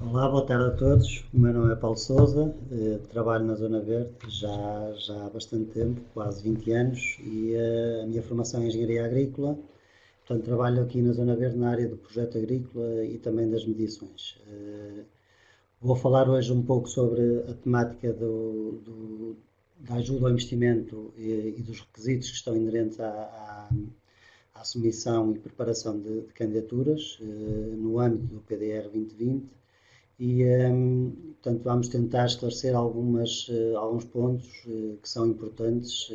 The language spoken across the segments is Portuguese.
Olá, boa tarde a todos. O meu nome é Paulo Sousa, trabalho na Zona Verde já há bastante tempo, quase 20 anos, e a minha formação é em Engenharia Agrícola. Portanto, trabalho aqui na Zona Verde na área do projeto agrícola e também das medições. Vou falar hoje um pouco sobre a temática da ajuda ao investimento e dos requisitos que estão inerentes à submissão e preparação de candidaturas no âmbito do PDR 2020 e, portanto, vamos tentar esclarecer alguns pontos que são importantes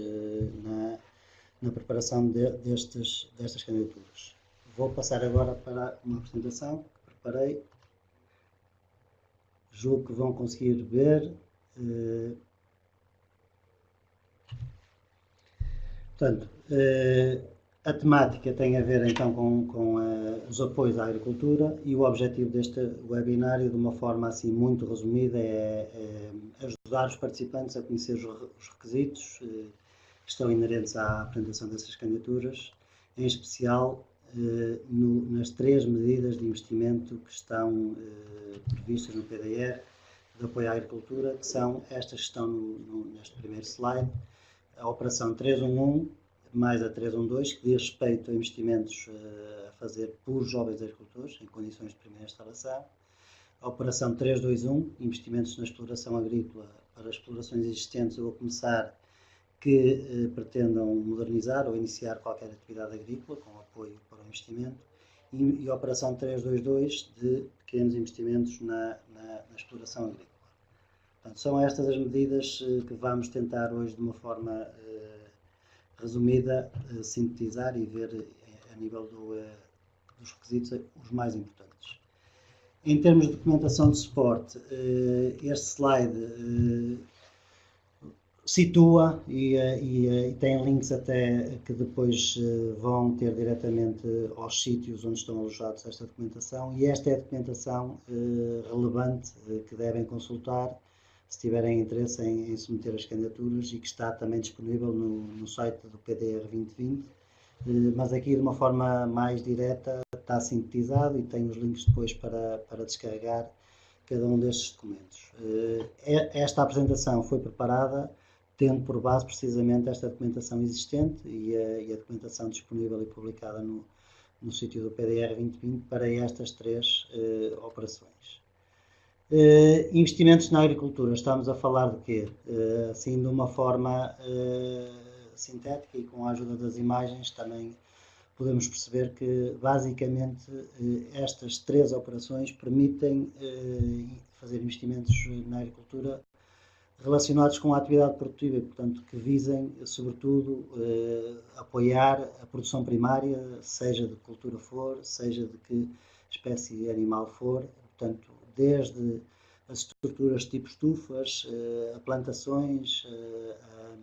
na preparação destas candidaturas. Vou passar agora para uma apresentação que preparei. Julgo que vão conseguir ver. Portanto, a temática tem a ver então com os apoios à agricultura e o objetivo deste webinário, de uma forma assim muito resumida, é ajudar os participantes a conhecer os requisitos que estão inerentes à apresentação dessas candidaturas, em especial nas 3 medidas de investimento que estão previstas no PDR de apoio à agricultura, que são estas que estão neste primeiro slide. A operação 311 mais a 312, que diz respeito a investimentos a fazer por jovens agricultores em condições de primeira instalação. A operação 321, investimentos na exploração agrícola para explorações existentes ou a começar que pretendam modernizar ou iniciar qualquer atividade agrícola com apoio para o investimento. E a operação 322, de pequenos investimentos na exploração agrícola. Portanto, são estas as medidas que vamos tentar hoje, de uma forma resumida, sintetizar e ver a nível dos requisitos os mais importantes. Em termos de documentação de suporte, este slide situa e tem links até que depois vão ter diretamente aos sítios onde estão alojados esta documentação, e esta é a documentação relevante que devem consultar se tiverem interesse em submeter as candidaturas, e que está também disponível no site do PDR 2020, mas aqui de uma forma mais direta está sintetizado e tem os links depois para descarregar cada um destes documentos. Esta apresentação foi preparada tendo por base precisamente esta documentação existente e a documentação disponível e publicada no sítio do PDR 2020 para estas 3 operações. Investimentos na agricultura, estamos a falar de quê? Assim, de uma forma sintética e com a ajuda das imagens também podemos perceber que basicamente estas 3 operações permitem fazer investimentos na agricultura relacionados com a atividade produtiva e, portanto, que visem, sobretudo, apoiar a produção primária, seja de que cultura for, seja de que espécie animal for, portanto, desde as estruturas tipo estufas, a plantações, a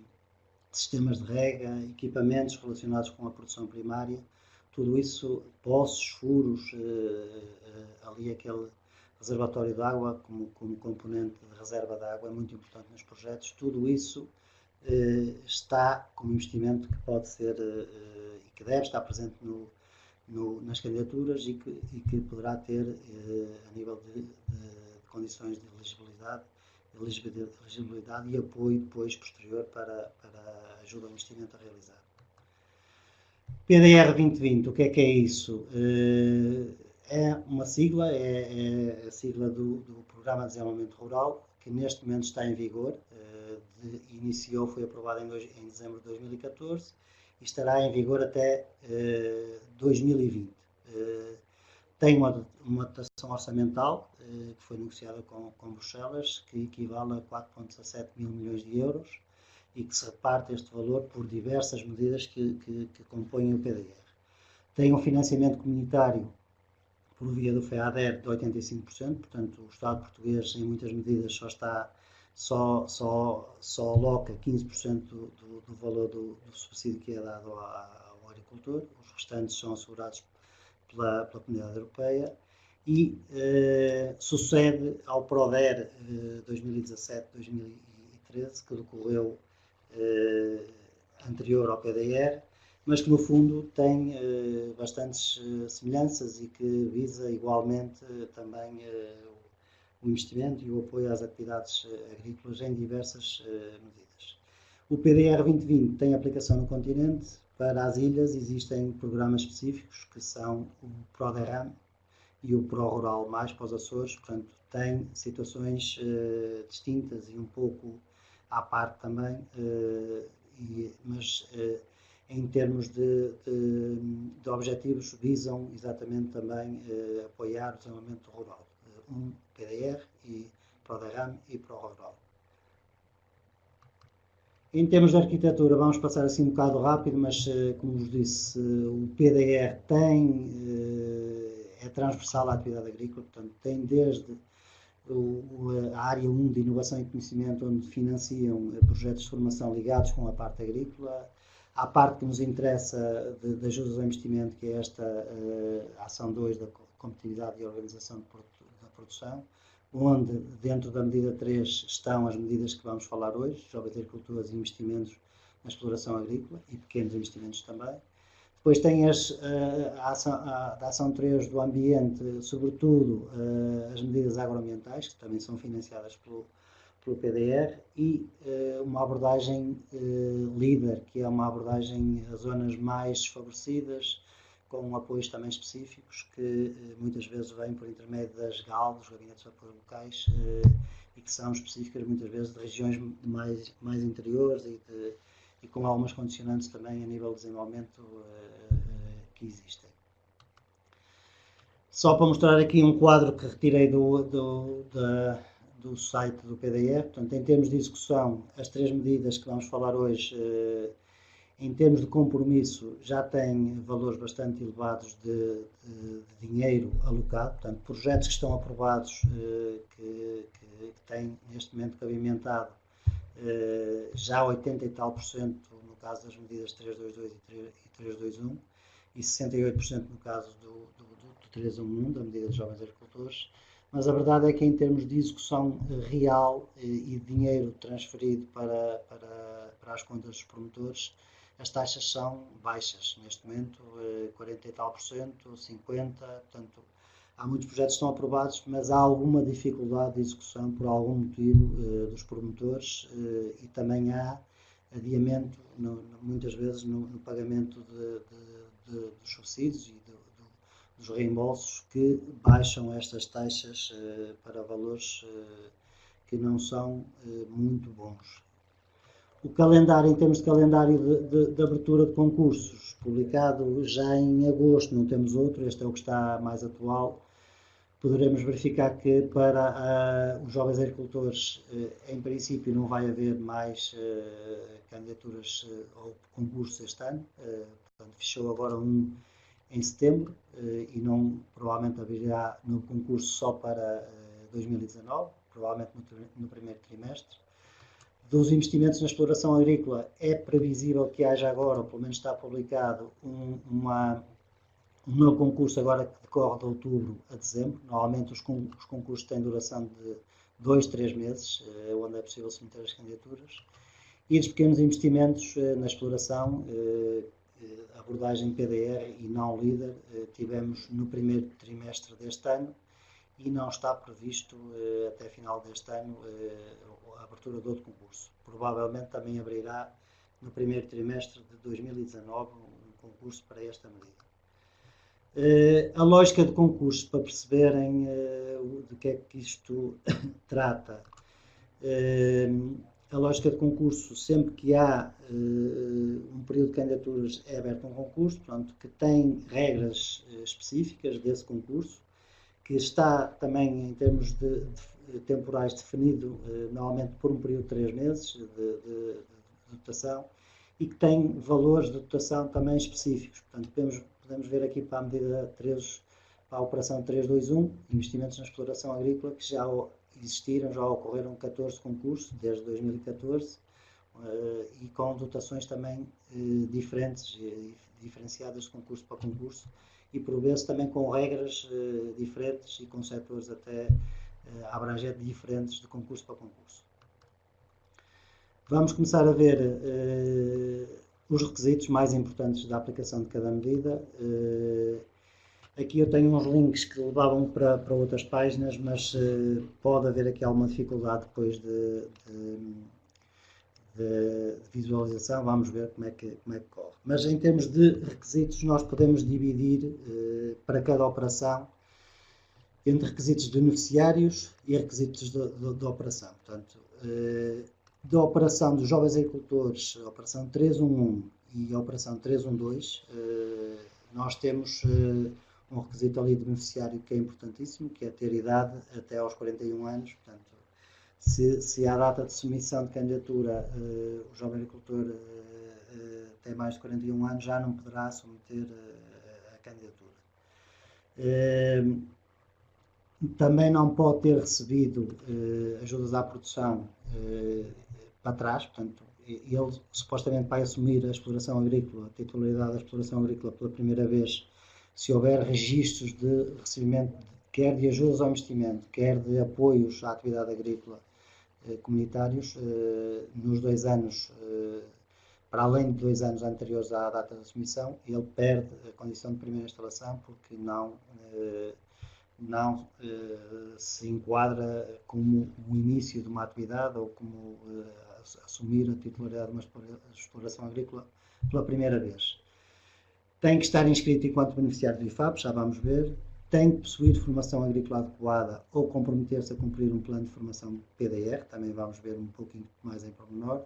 sistemas de rega, equipamentos relacionados com a produção primária, tudo isso, poços, furos, ali aquele reservatório de água como componente de reserva de água é muito importante nos projetos. Tudo isso está como investimento que pode ser e que deve estar presente nas candidaturas e que poderá ter a nível de condições de elegibilidade e apoio depois posterior para ajuda ao investimento a realizar. PDR 2020, o que é isso? É uma sigla, é a sigla do Programa de Desenvolvimento Rural, que neste momento está em vigor, foi aprovado em dezembro de 2014 e estará em vigor até 2020. Tem uma dotação orçamental que foi negociada com Bruxelas, que equivale a 4,17 mil milhões de euros e que se reparte este valor por diversas medidas que compõem o PDR. Tem um financiamento comunitário por via do FEADER de 85%, portanto o Estado português em muitas medidas só aloca 15% do valor do subsídio que é dado ao agricultor, os restantes são assegurados pela Comunidade Europeia e sucede ao PRODER 2017-2013, que decorreu anterior ao PDR, mas que no fundo tem bastantes semelhanças e que visa igualmente também o investimento e o apoio às atividades agrícolas em diversas medidas. O PDR 2020 tem aplicação no continente. Para as ilhas existem programas específicos que são o ProDERRAM e o ProRural mais para os Açores, portanto tem situações distintas e um pouco à parte também, mas em termos de objetivos visam exatamente também apoiar o desenvolvimento rural. Um PDR e ProDERRAM e ProRural. Em termos de arquitetura, vamos passar assim um bocado rápido, mas como vos disse, o PDR é transversal à atividade agrícola, portanto tem desde a área 1 de inovação e conhecimento, onde financiam projetos de formação ligados com a parte agrícola, à parte que nos interessa de ajudas ao investimento, que é esta ação 2 da competitividade e organização da produção, onde dentro da medida 3 estão as medidas que vamos falar hoje, jovens agricultores e investimentos na exploração agrícola e pequenos investimentos também. Depois tem a ação 3 do ambiente, sobretudo as medidas agroambientais, que também são financiadas pelo PDR, e uma abordagem líder, que é uma abordagem às zonas mais desfavorecidas, com apoios também específicos, que muitas vezes vêm por intermédio das GAL, dos gabinetes de apoio locais, e que são específicas muitas vezes de regiões mais interiores e com algumas condicionantes também a nível de desenvolvimento que existem. Só para mostrar aqui um quadro que retirei do site do PDR, portanto, em termos de execução, as 3 medidas que vamos falar hoje, em termos de compromisso, já têm valores bastante elevados de dinheiro alocado, portanto, projetos que estão aprovados, que têm neste momento pavimentado já 80 e tal % no caso das medidas 322 e 321 e 68% no caso do 311, da medida de jovens agricultores, mas a verdade é que em termos de execução real e dinheiro transferido para as contas dos promotores, as taxas são baixas neste momento, 40 e tal %, 50%, portanto há muitos projetos que estão aprovados, mas há alguma dificuldade de execução por algum motivo dos promotores e também há adiamento, muitas vezes, no pagamento dos subsídios e dos reembolsos que baixam estas taxas para valores que não são muito bons. O calendário, em termos de calendário de abertura de concursos, publicado já em agosto, não temos outro, este é o que está mais atual. Poderemos verificar que para os jovens agricultores, em princípio, não vai haver mais candidaturas ou concursos este ano. Portanto, fechou agora um em setembro e não provavelmente abrirá no concurso só para 2019, provavelmente no primeiro trimestre. Dos investimentos na exploração agrícola, é previsível que haja agora, ou pelo menos está publicado, um novo concurso agora que decorre de outubro a dezembro. Normalmente os concursos têm duração de 2, 3 meses, onde é possível submeter as candidaturas. E dos pequenos investimentos na exploração, abordagem PDR e não líder, tivemos no primeiro trimestre deste ano e não está previsto até final deste ano a abertura de outro concurso. Provavelmente também abrirá no primeiro trimestre de 2019 um concurso para esta medida. A lógica de concurso, para perceberem de que é que isto trata. A lógica de concurso, sempre que há um período de candidaturas, é aberto um concurso, portanto, que tem regras específicas desse concurso, que está também, em termos de temporais, definido normalmente por um período de 3 meses de dotação, e que tem valores de dotação também específicos. Portanto, podemos ver aqui para a medida 3, para a operação 321, investimentos na exploração agrícola, que já existiram, já ocorreram 14 concursos desde 2014 e com dotações também diferentes, diferenciadas de concurso para concurso e por vezes também com regras diferentes e com setores até abrangentes diferentes de concurso para concurso. Vamos começar a ver os requisitos mais importantes da aplicação de cada medida. Aqui eu tenho uns links que levavam para outras páginas, mas pode haver aqui alguma dificuldade depois de visualização. Vamos ver como é que corre. Mas em termos de requisitos, nós podemos dividir para cada operação entre requisitos de beneficiários e requisitos de operação. Portanto, da operação dos jovens agricultores, a operação 311 e a operação 312, nós temos um requisito ali de beneficiário que é importantíssimo, que é ter idade até aos 41 anos. Portanto, se à data de submissão de candidatura o jovem agricultor tem mais de 41 anos, já não poderá submeter a candidatura. Também não pode ter recebido ajudas à produção para trás, portanto, ele supostamente vai assumir a exploração agrícola, a titularidade da exploração agrícola pela primeira vez, se houver registros de recebimento quer de ajudas ao investimento, quer de apoios à atividade agrícola comunitários, nos 2 anos, para além de 2 anos anteriores à data da submissão, ele perde a condição de primeira instalação porque não se enquadra como o início de uma atividade ou como assumir a titularidade de uma exploração agrícola pela primeira vez. Tem que estar inscrito enquanto beneficiário do IFAP, já vamos ver. Tem que possuir formação agrícola adequada ou comprometer-se a cumprir um plano de formação PDR, também vamos ver um pouquinho mais em pormenor.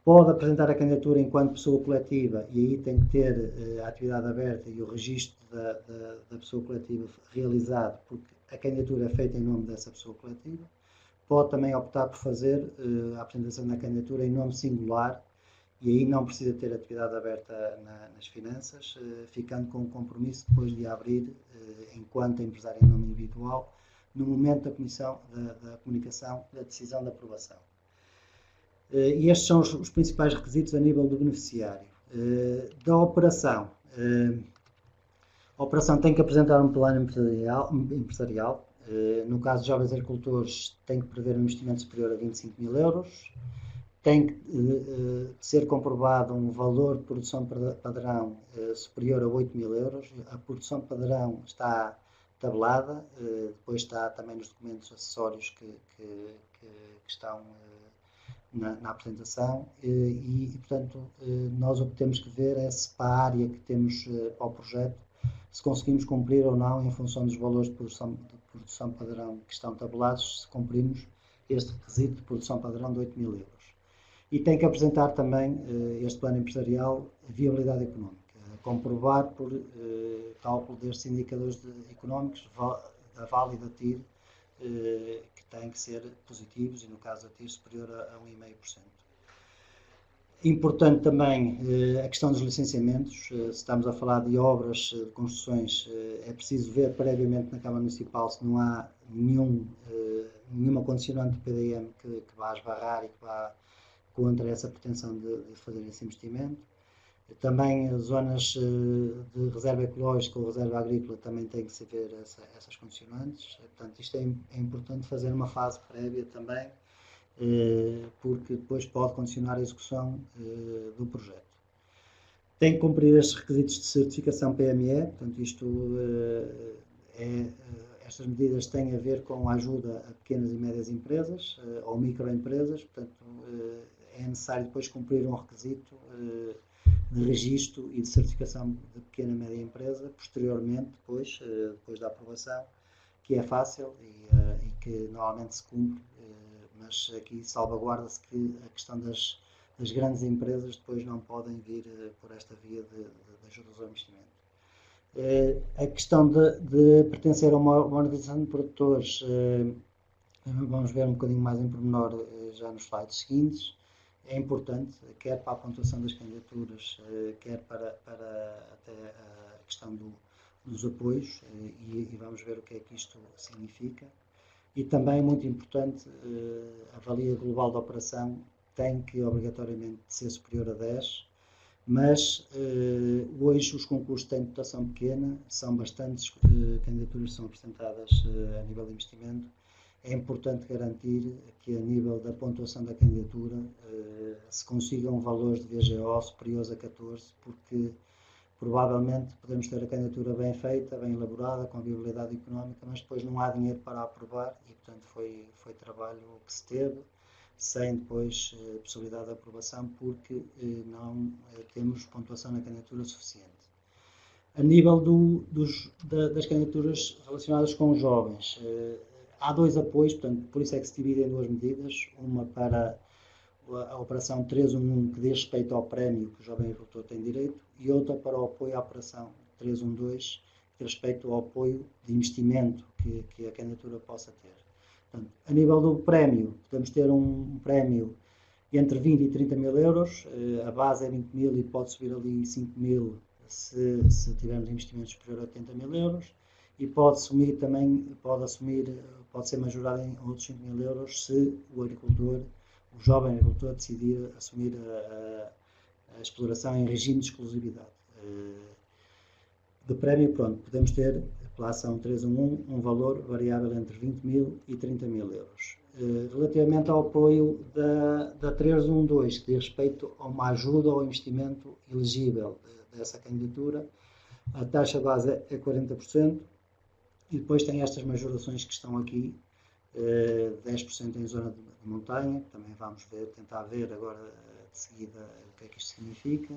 Pode apresentar a candidatura enquanto pessoa coletiva e aí tem que ter a atividade aberta e o registro da pessoa coletiva realizado, porque a candidatura é feita em nome dessa pessoa coletiva. Pode também optar por fazer a apresentação da candidatura em nome singular e aí não precisa ter atividade aberta nas finanças, ficando com o compromisso depois de abrir enquanto empresário em nome individual no momento da comunicação da decisão de aprovação. E estes são os principais requisitos a nível do beneficiário. Da operação. A operação tem que apresentar um plano empresarial. No caso de jovens agricultores, tem que prever um investimento superior a 25 mil euros. Tem que ser comprovado um valor de produção padrão superior a 8 mil euros. A produção padrão está tabelada, depois está também nos documentos acessórios que estão na apresentação e, portanto, nós o que temos que ver é se para a área que temos para o projeto, se conseguimos cumprir ou não em função dos valores de produção padrão que estão tabelados, se cumprimos este requisito de produção padrão de 8 mil euros. E tem que apresentar também este plano empresarial viabilidade económica, comprovar por cálculo destes indicadores económicos da válida TIR, que têm que ser positivos e no caso da TIR superior a 1,5%. Importante também a questão dos licenciamentos. Se estamos a falar de obras, de construções, é preciso ver previamente na Câmara Municipal se não há nenhuma condicionante de PDM que vá esbarrar e que vá contra essa pretensão de fazer esse investimento. Também zonas de reserva ecológica ou reserva agrícola também tem que se ver essas condicionantes. Portanto, isto é importante fazer uma fase prévia também, porque depois pode condicionar a execução do projeto. Tem que cumprir estes requisitos de certificação PME, portanto, estas medidas têm a ver com a ajuda a pequenas e médias empresas ou microempresas, portanto, é necessário depois cumprir um requisito de registro e de certificação de pequena e média empresa, posteriormente, depois da aprovação, que é fácil e que normalmente se cumpre, mas aqui salvaguarda-se que a questão das grandes empresas depois não podem vir por esta via de ajudas ao investimento. A questão de pertencer a uma organização de produtores, vamos ver um bocadinho mais em pormenor já nos slides seguintes. É importante, quer para a pontuação das candidaturas, quer para até a questão dos apoios, e vamos ver o que é que isto significa. E também, muito importante, a valia global da operação tem que obrigatoriamente ser superior a 10, mas hoje os concursos têm dotação pequena, são bastantes candidaturas que são apresentadas a nível de investimento. É importante garantir que a nível da pontuação da candidatura se consigam valores de VGO superiores a 14, provavelmente podemos ter a candidatura bem feita, bem elaborada, com viabilidade económica, mas depois não há dinheiro para aprovar e, portanto, foi trabalho que se teve, sem depois possibilidade de aprovação, porque não temos pontuação na candidatura suficiente. A nível das candidaturas relacionadas com os jovens, há 2 apoios, portanto, por isso é que se divide em 2 medidas, uma para a operação 311, que diz respeito ao prémio que o jovem agricultor tem direito, e outra para o apoio à operação 312, que diz respeito ao apoio de investimento que a candidatura possa ter. Portanto, a nível do prémio, podemos ter um prémio entre 20 e 30 mil euros, a base é 20 mil e pode subir ali 5 mil se tivermos investimentos superior a 80 mil euros, e pode ser majorado em outros 5 mil euros se o jovem agricultor decidir assumir a exploração em regime de exclusividade. De prémio, pronto, podemos ter, pela ação 311, um valor variável entre 20 mil e 30 mil euros. Relativamente ao apoio da 312, que diz respeito a uma ajuda ao investimento elegível dessa candidatura, a taxa base é 40%, e depois tem estas majorações que estão aqui, 10% em zona de montanha, que também vamos tentar ver agora de seguida o que é que isto significa.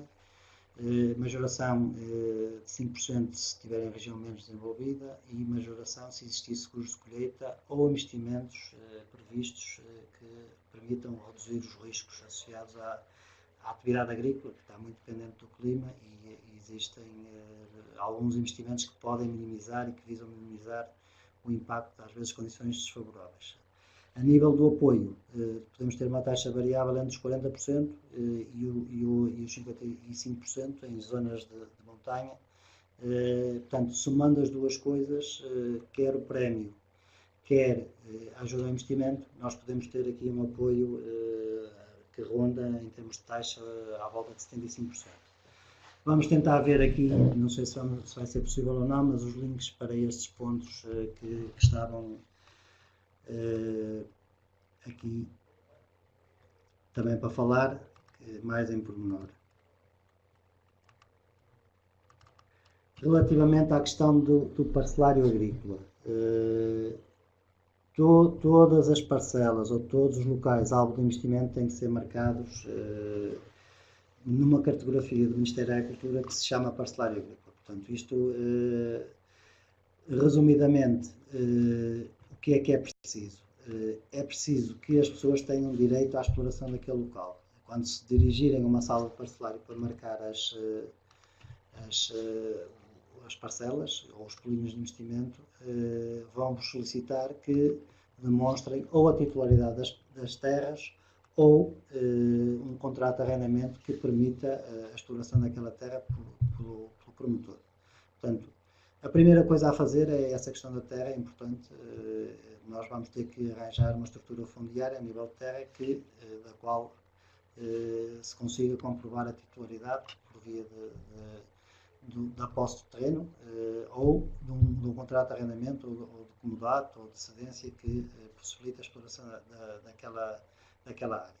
Majoração de 5% se estiver em região menos desenvolvida, e majoração se existir seguros de colheita ou investimentos previstos que permitam reduzir os riscos associados à atividade agrícola, que está muito dependente do clima, e existem alguns investimentos que podem minimizar e que visam minimizar o impacto, às vezes, condições desfavoráveis. A nível do apoio, podemos ter uma taxa variável entre os 40% e os 55% em zonas de montanha. Portanto, somando as duas coisas, quer o prémio, quer a ajuda ao investimento, nós podemos ter aqui um apoio que ronda, em termos de taxa, à volta de 75%. Vamos tentar ver aqui, não sei se vai ser possível ou não, mas os links para estes pontos que estavam aqui também para falar mais em pormenor. Relativamente à questão do parcelário agrícola, todas as parcelas ou todos os locais alvo de investimento têm que ser marcados numa cartografia do Ministério da Agricultura que se chama parcelário agrícola. Portanto, isto, resumidamente, o que é preciso? É preciso que as pessoas tenham direito à exploração daquele local. Quando se dirigirem a uma sala de parcelário para marcar as parcelas ou os polígonos de investimento, vão-vos solicitar que demonstrem ou a titularidade das terras ou um contrato de arrendamento que permita a exploração daquela terra pelo promotor. Portanto, a primeira coisa a fazer é essa questão da terra, é importante. Nós vamos ter que arranjar uma estrutura fundiária a nível de terra da qual se consiga comprovar a titularidade por via da posse do terreno ou de um contrato de arrendamento ou de comodato ou de cedência que possibilite a exploração daquela área.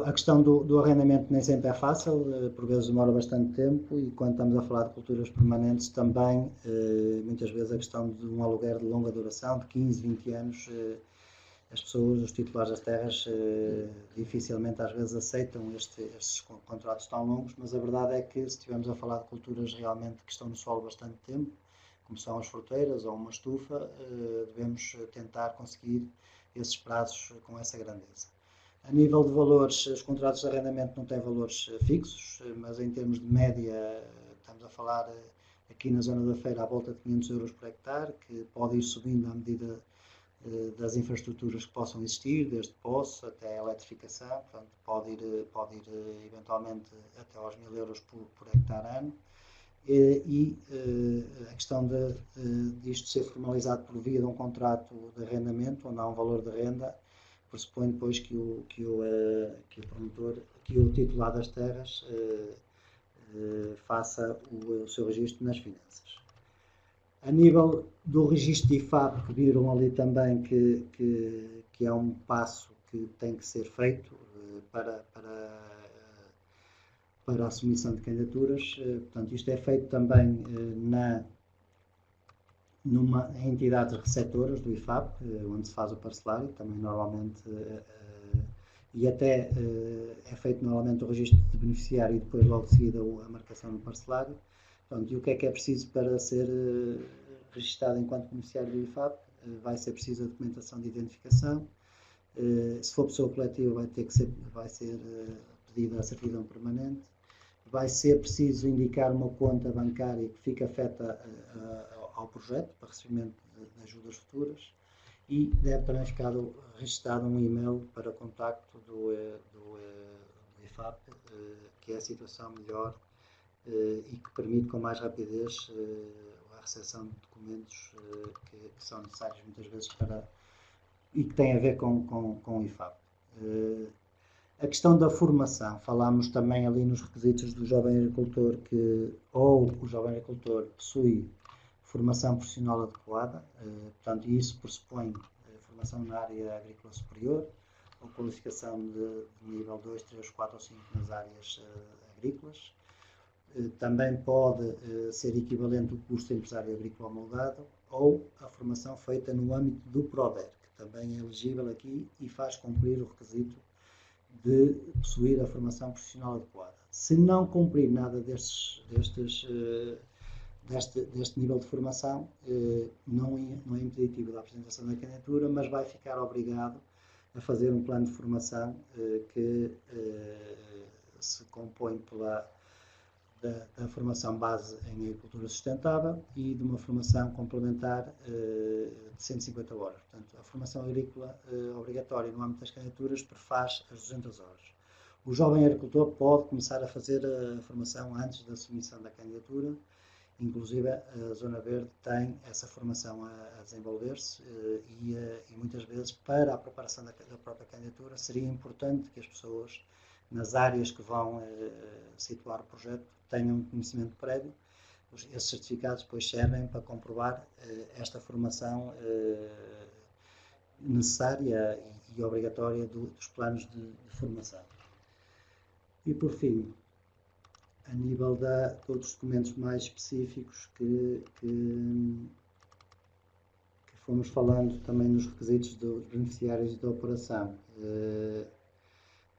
A questão do arrendamento nem sempre é fácil, por vezes demora bastante tempo, e quando estamos a falar de culturas permanentes também, muitas vezes a questão de um aluguer de longa duração, de 15, 20 anos, as pessoas, os titulares das terras, dificilmente às vezes aceitam estes contratos tão longos, mas a verdade é que se estivermos a falar de culturas realmente que estão no solo bastante tempo, como são as fruteiras ou uma estufa, devemos tentar conseguir esses prazos com essa grandeza. A nível de valores, os contratos de arrendamento não têm valores fixos, mas em termos de média, estamos a falar aqui na zona da feira à volta de 500 euros por hectare, que pode ir subindo à medida das infraestruturas que possam existir, desde poço até a eletrificação, portanto pode ir eventualmente até aos 1000 euros por hectare ano. E a questão disto ser formalizado por via de um contrato de arrendamento, onde há um valor de renda, pressupõe depois que o promotor, que o titular das terras faça o seu registro nas finanças. A nível do registro de IFAP, que viram ali também que é um passo que tem que ser feito para para a submissão de candidaturas. Portanto, isto é feito também em entidades receptoras do IFAP, onde se faz o parcelário, também normalmente, e até é feito normalmente o registro de beneficiário e depois logo de seguida a marcação do parcelário. Portanto, e o que é preciso para ser registado enquanto beneficiário do IFAP? Vai ser preciso a documentação de identificação. Se for pessoa coletiva, vai ser pedida a certidão permanente. Vai ser preciso indicar uma conta bancária que fica afeta ao projeto para recebimento de ajudas futuras, e deve também ficar registado um e-mail para contacto do IFAP, que é a situação melhor e que permite com mais rapidez a recepção de documentos que são necessários muitas vezes e que têm a ver com o IFAP. A questão da formação, falámos também ali nos requisitos do jovem agricultor ou o jovem agricultor possui formação profissional adequada, portanto, isso pressupõe formação na área agrícola superior, ou qualificação de nível 2, 3, 4 ou 5 nas áreas agrícolas. Também pode ser equivalente o curso de empresário agrícola homologado ou a formação feita no âmbito do PRODER, que também é elegível aqui e faz cumprir o requisito de possuir a formação profissional adequada. Se não cumprir nada deste nível de formação, não é impeditivo da apresentação da candidatura, mas vai ficar obrigado a fazer um plano de formação que se compõe da formação base em agricultura sustentável e de uma formação complementar de 150 horas. Portanto, a formação agrícola obrigatória no âmbito das candidaturas prefaz as 200 horas. O jovem agricultor pode começar a fazer a formação antes da submissão da candidatura, inclusive a Zona Verde tem essa formação a desenvolver-se e muitas vezes para a preparação da própria candidatura seria importante que as pessoas nas áreas que vão situar o projeto tenham um conhecimento prévio. Esses certificados depois servem para comprovar esta formação necessária e obrigatória dos planos de formação. E por fim, a nível de outros documentos mais específicos que fomos falando também nos requisitos dos beneficiários da operação.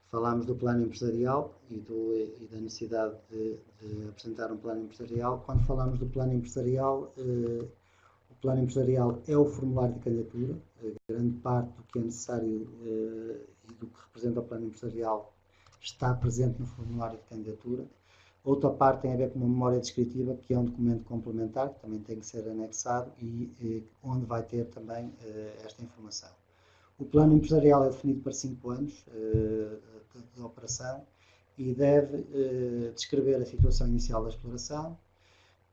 Falámos do plano empresarial e da necessidade de apresentar um plano empresarial. Quando falamos do plano empresarial, o plano empresarial é o formulário de candidatura. Grande parte do que é necessário e do que representa o plano empresarial está presente no formulário de candidatura. Outra parte tem a ver com uma memória descritiva, que é um documento complementar, que também tem que ser anexado e onde vai ter também esta informação. O plano empresarial é definido para 5 anos de operação e deve descrever a situação inicial da exploração,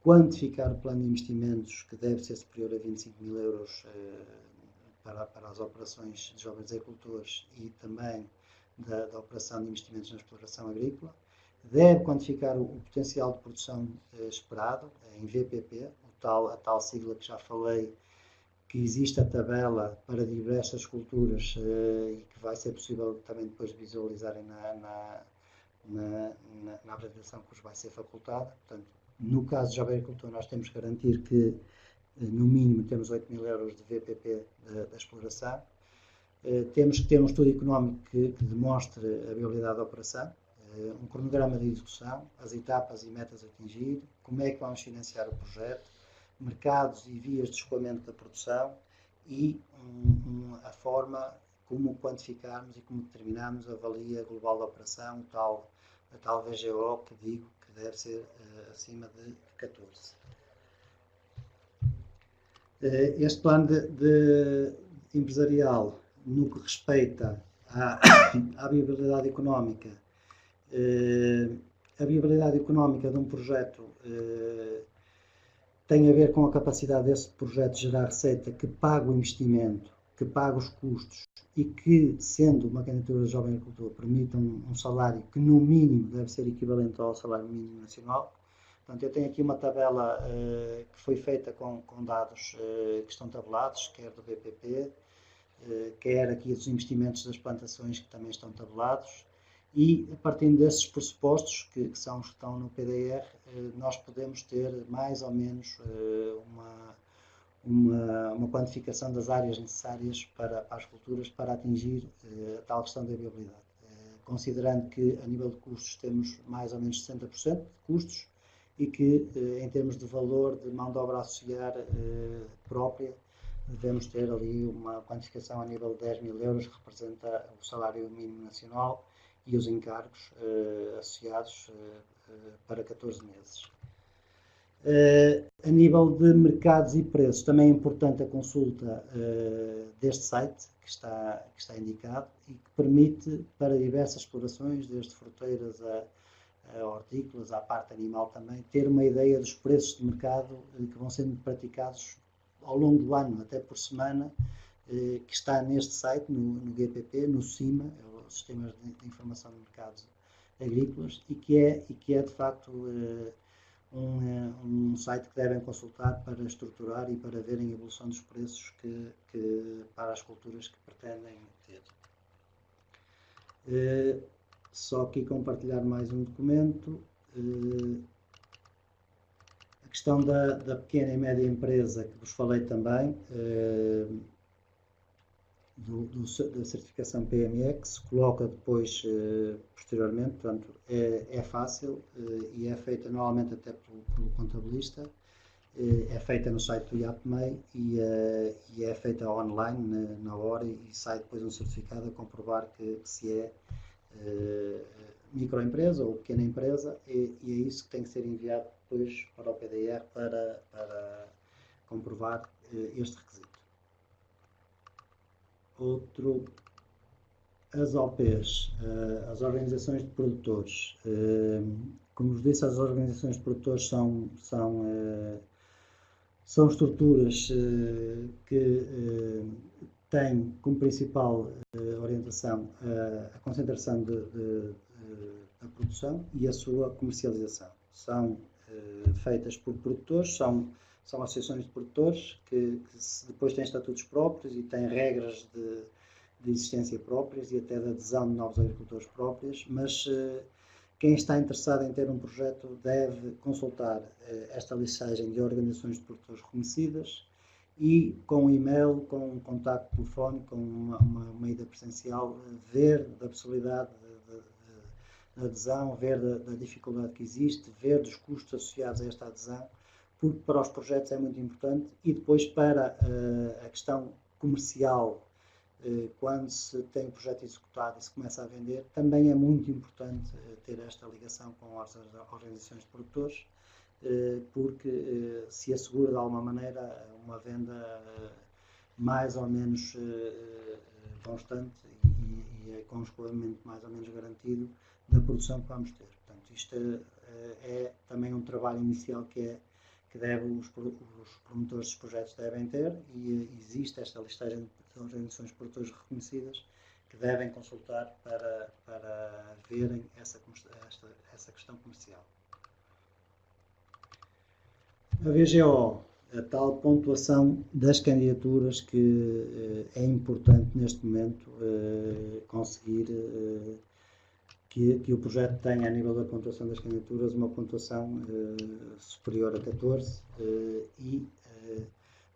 quantificar o plano de investimentos, que deve ser superior a 25 mil euros para as operações de jovens agricultores e também da operação de investimentos na exploração agrícola. Deve quantificar o potencial de produção esperado em VPP, a tal sigla que já falei, que existe a tabela para diversas culturas e que vai ser possível também depois visualizarem na apresentação que vos vai ser facultada. Portanto, no caso de jovem agricultor, nós temos que garantir que, no mínimo, temos 8 mil euros de VPP da exploração. Temos que ter um estudo económico que demonstre a viabilidade da operação, um cronograma de execução, as etapas e metas a atingir, como é que vamos financiar o projeto, mercados e vias de escoamento da produção e a forma como quantificarmos e como determinarmos a valia global da operação, a tal VGO que digo que deve ser acima de 14. Este plano de empresarial, no que respeita à viabilidade económica, a viabilidade económica de um projeto tem a ver com a capacidade desse projeto de gerar receita que paga o investimento, que paga os custos e que, sendo uma candidatura de jovem agricultor, permita um salário que no mínimo deve ser equivalente ao salário mínimo nacional. Portanto, eu tenho aqui uma tabela que foi feita com dados que estão tabelados, quer do BPP, quer aqui dos investimentos das plantações que também estão tabelados, e a partir desses pressupostos, que estão no PDR, nós podemos ter mais ou menos uma quantificação das áreas necessárias para as culturas para atingir a tal questão da viabilidade. Considerando que a nível de custos temos mais ou menos 60% de custos e que em termos de valor de mão de obra a associar própria, devemos ter ali uma quantificação a nível de 10 mil euros, que representa o salário mínimo nacional e os encargos associados para 14 meses. A nível de mercados e preços, também é importante a consulta deste site que está indicado e que permite para diversas explorações, desde fruteiras a hortícolas, à parte animal também, ter uma ideia dos preços de mercado que vão sendo praticados ao longo do ano, até por semana, que está neste site, no GPP, no CIMA, é o Sistema de Informação de Mercados Agrícolas, e que é de facto um site que devem consultar para estruturar e para verem a evolução dos preços para as culturas que pretendem ter. Só aqui compartilhar mais um documento. A questão da pequena e média empresa, que vos falei também, da certificação PME, que se coloca depois, posteriormente, portanto, é fácil e é feita normalmente até pelo contabilista, é feita no site do IAPMEI e é feita online na hora e sai depois um certificado a comprovar que se é microempresa ou pequena empresa e é isso que tem que ser enviado depois para o PDR para comprovar este requisito. Outro, as OPs, as organizações de produtores. Como vos disse, as organizações de produtores são estruturas que têm como principal orientação a concentração da produção e a sua comercialização. São feitas por produtores, são associações de produtores que depois têm estatutos próprios e têm regras de existência próprias e até de adesão de novos agricultores próprios, mas quem está interessado em ter um projeto deve consultar esta listagem de organizações de produtores reconhecidas e com um e-mail, com um contacto telefónico, com uma ida presencial, ver da possibilidade de adesão, ver da dificuldade que existe, ver dos custos associados a esta adesão, porque para os projetos é muito importante e depois para a questão comercial, quando se tem o projeto executado e se começa a vender, também é muito importante ter esta ligação com as organizações de produtores, porque se assegura de alguma maneira uma venda mais ou menos constante e com um escoamento mais ou menos garantido da produção que vamos ter. Portanto, isto é também um trabalho inicial que os promotores dos projetos devem ter e existe esta listagem de organizações de produtores reconhecidas que devem consultar para verem essa questão comercial. A VGO, a tal pontuação das candidaturas que é importante neste momento conseguir que o projeto tenha, a nível da pontuação das candidaturas, uma pontuação superior a 14 e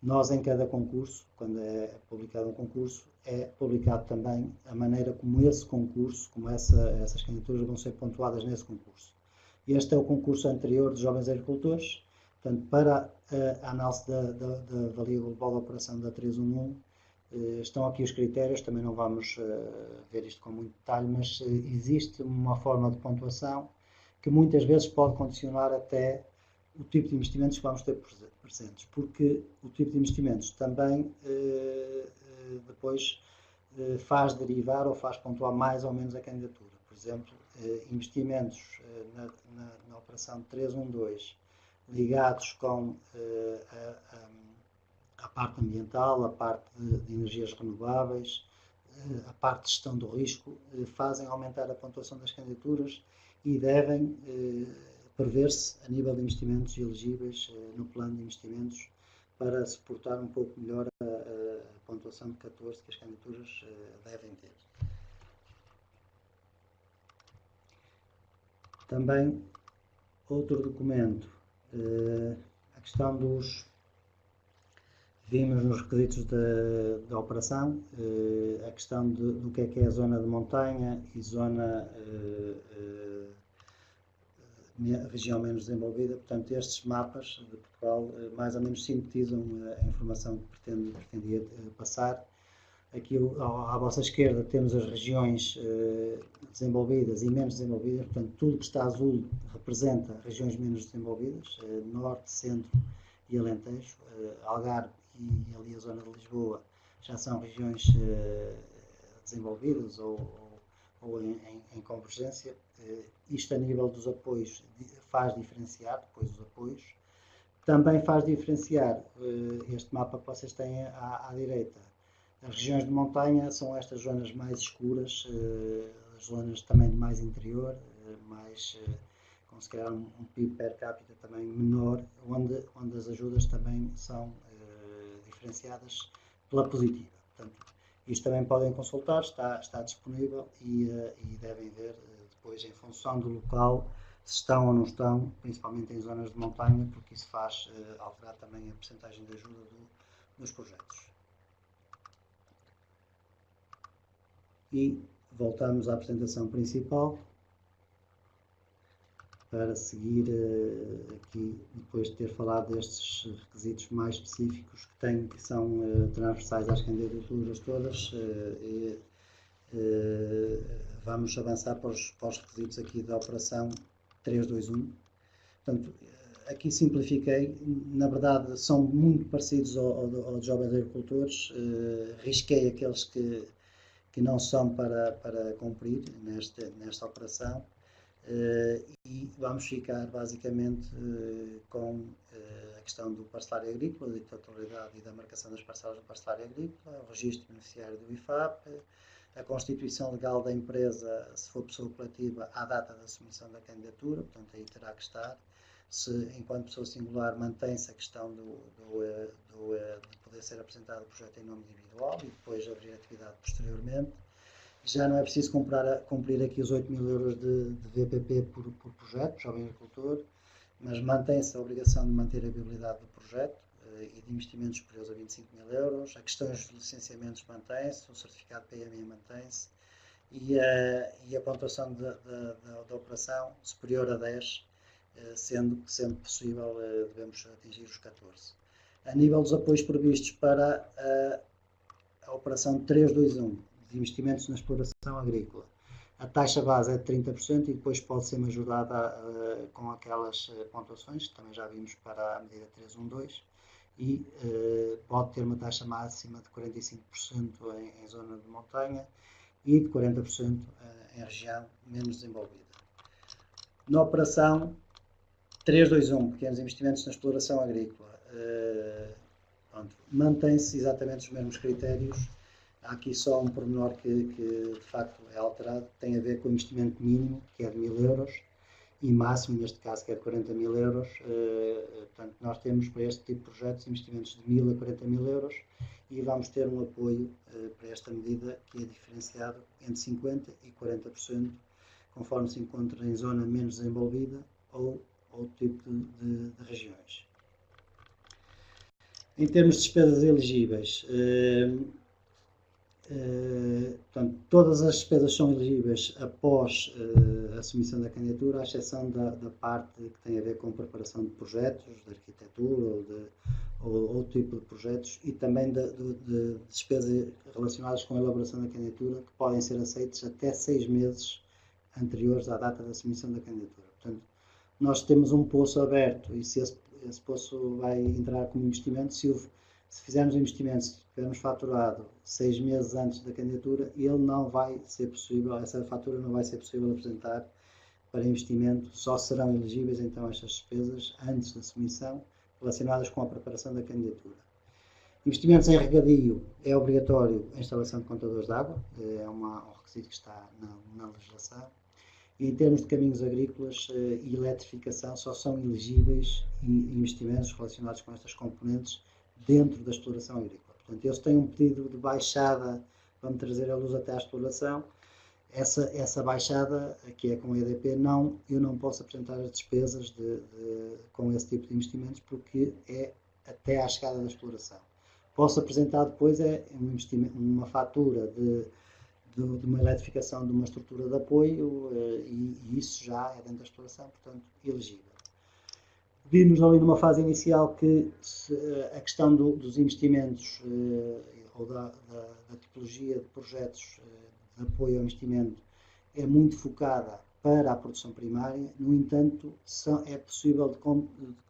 nós em cada concurso, quando é publicado um concurso, é publicado também a maneira como esse concurso, como essas candidaturas vão ser pontuadas nesse concurso. Este é o concurso anterior de jovens agricultores, portanto, para a análise da valia global da operação da 311, estão aqui os critérios, também não vamos ver isto com muito detalhe, mas existe uma forma de pontuação que muitas vezes pode condicionar até o tipo de investimentos que vamos ter presentes, porque o tipo de investimentos também depois faz derivar ou faz pontuar mais ou menos a candidatura. Por exemplo, investimentos na operação 312 ligados com a parte ambiental, a parte de energias renováveis, a parte de gestão do risco, fazem aumentar a pontuação das candidaturas e devem prever-se a nível de investimentos elegíveis no plano de investimentos para suportar um pouco melhor a pontuação de 14 que as candidaturas devem ter. Também outro documento, a questão dos... Vimos nos requisitos da operação a questão do que é a zona de montanha e zona região menos desenvolvida. Portanto, estes mapas de Portugal mais ou menos sintetizam a informação que pretendia passar. Aqui à vossa esquerda temos as regiões desenvolvidas e menos desenvolvidas. Portanto, tudo que está azul representa regiões menos desenvolvidas, Norte, Centro e Alentejo. Algarve e ali a zona de Lisboa já são regiões desenvolvidas ou em convergência. Isto a nível dos apoios faz diferenciar depois os apoios. Também faz diferenciar este mapa que vocês têm à direita. As regiões de montanha são estas zonas mais escuras, as zonas também de mais interior, mais com se calhar um PIB per capita também menor, onde as ajudas também são diferenciadas pela positiva. Portanto, isto também podem consultar, está disponível e devem ver depois em função do local se estão ou não estão, principalmente em zonas de montanha, porque isso faz alterar também a percentagem de ajuda dos projetos. E voltamos à apresentação principal para seguir aqui, depois de ter falado destes requisitos mais específicos que são transversais às candidaturas todas, vamos avançar para os requisitos aqui da operação 321. Portanto, aqui simplifiquei, na verdade são muito parecidos ao Jovens Agricultores, risquei aqueles que não são para cumprir nesta operação. E vamos ficar basicamente com a questão do parcelário agrícola, da titularidade e da marcação das parcelas do parcelário agrícola, o registro beneficiário do IFAP, a constituição legal da empresa, se for pessoa coletiva, à data da submissão da candidatura, portanto aí terá que estar. Se enquanto pessoa singular mantém-se a questão de poder ser apresentado o projeto em nome individual e depois abrir atividade posteriormente. Já não é preciso cumprir aqui os 8.000 euros de VPP por projeto, jovem agricultor, mas mantém-se a obrigação de manter a viabilidade do projeto e de investimentos superiores a 25.000 euros. A questão dos licenciamentos mantém-se, o certificado PMI mantém-se e a pontuação da operação superior a 10, sendo que sempre possível devemos atingir os 14. A nível dos apoios previstos para a operação 321, de investimentos na exploração agrícola. A taxa base é de 30% e depois pode ser majorada com aquelas pontuações, que também já vimos para a medida 312, e pode ter uma taxa máxima de 45% em zona de montanha e de 40% em região menos desenvolvida. Na operação 321, pequenos investimentos na exploração agrícola, mantém-se exatamente os mesmos critérios. Há aqui só um pormenor que de facto é alterado, tem a ver com o investimento mínimo, que é de 1.000 euros, e máximo, neste caso, que é de 40.000 euros. Portanto, nós temos para este tipo de projetos investimentos de 1.000 a 40.000 euros e vamos ter um apoio para esta medida que é diferenciado entre 50% e 40%, conforme se encontra em zona menos desenvolvida ou outro tipo de regiões. Em termos de despesas elegíveis, portanto, todas as despesas são elegíveis após a submissão da candidatura, à exceção da parte que tem a ver com preparação de projetos, de arquitetura ou outro tipo de projetos, e também de despesas relacionadas com a elaboração da candidatura, que podem ser aceitas até 6 meses anteriores à data da submissão da candidatura. Portanto, nós temos um poço aberto e se esse poço vai entrar como investimento, se fizermos o investimento, se tivermos faturado 6 meses antes da candidatura, ele não vai ser possível, essa fatura não vai ser possível apresentar para investimento, só serão elegíveis então estas despesas antes da submissão relacionadas com a preparação da candidatura. Investimentos em regadio é obrigatório a instalação de contadores de água, é um requisito que está na legislação. E em termos de caminhos agrícolas e eletrificação, só são elegíveis investimentos relacionados com estas componentes dentro da exploração agrícola. Portanto, eles têm um pedido de baixada para me trazer a luz até à exploração essa baixada, que é com a EDP, eu não posso apresentar as despesas com esse tipo de investimentos, porque é até à chegada da exploração. Posso apresentar depois uma fatura de uma eletrificação de uma estrutura de apoio, e isso já é dentro da exploração, portanto, elegível. Vimos ali numa fase inicial que a questão dos investimentos ou da tipologia de projetos de apoio ao investimento é muito focada para a produção primária. No entanto, é possível de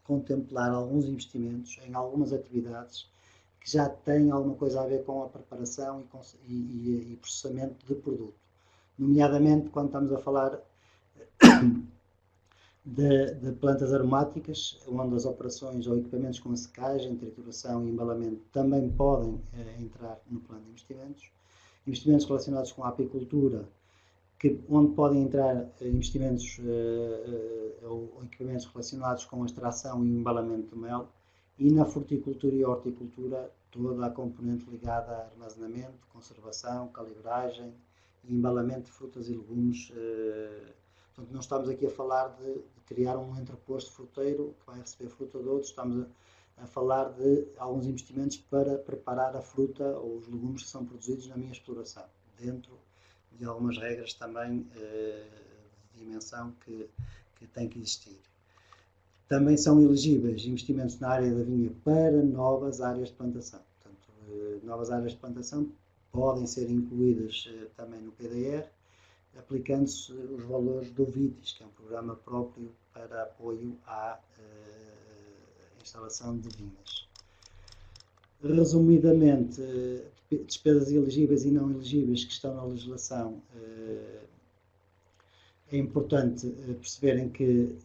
contemplar alguns investimentos em algumas atividades que já têm alguma coisa a ver com a preparação e processamento de produto. Nomeadamente, quando estamos a falar de plantas aromáticas, onde as operações ou equipamentos com secagem, trituração e embalamento também podem entrar no plano de investimentos. Investimentos relacionados com a apicultura, onde podem entrar investimentos ou equipamentos relacionados com a extração e embalamento de mel. E na fruticultura e horticultura, toda a componente ligada a armazenamento, conservação, calibragem e embalamento de frutas e legumes. Portanto, não estamos aqui a falar de criar um entreposto fruteiro que vai receber fruta de outros, estamos a falar de alguns investimentos para preparar a fruta ou os legumes que são produzidos na minha exploração, dentro de algumas regras também de dimensão que têm que existir. Também são elegíveis investimentos na área da vinha para novas áreas de plantação. Portanto, novas áreas de plantação podem ser incluídas também no PDR, aplicando-se os valores do VITIS, que é um programa próprio para apoio à instalação de vinhas. Resumidamente, despesas elegíveis e não elegíveis que estão na legislação, é importante perceberem que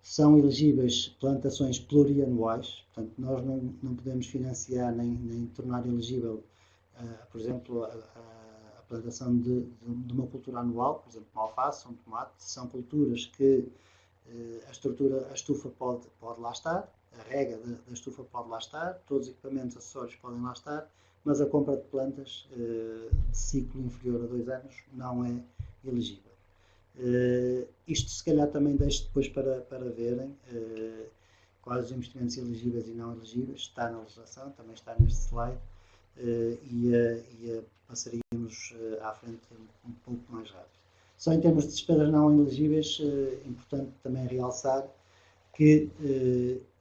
são elegíveis plantações plurianuais, portanto, nós não podemos financiar nem tornar elegível, por exemplo, a plantação de uma cultura anual, por exemplo, uma alface, um tomate. São culturas que a estufa pode lá estar, a rega da estufa pode lá estar, todos os equipamentos acessórios podem lá estar, mas a compra de plantas de ciclo inferior a 2 anos não é elegível. Isto se calhar também deixo depois para verem quais os investimentos elegíveis e não elegíveis. Está na legislação, também está neste slide, e passaríamos à frente um pouco mais rápido. Só em termos de despesas não elegíveis, é importante também realçar que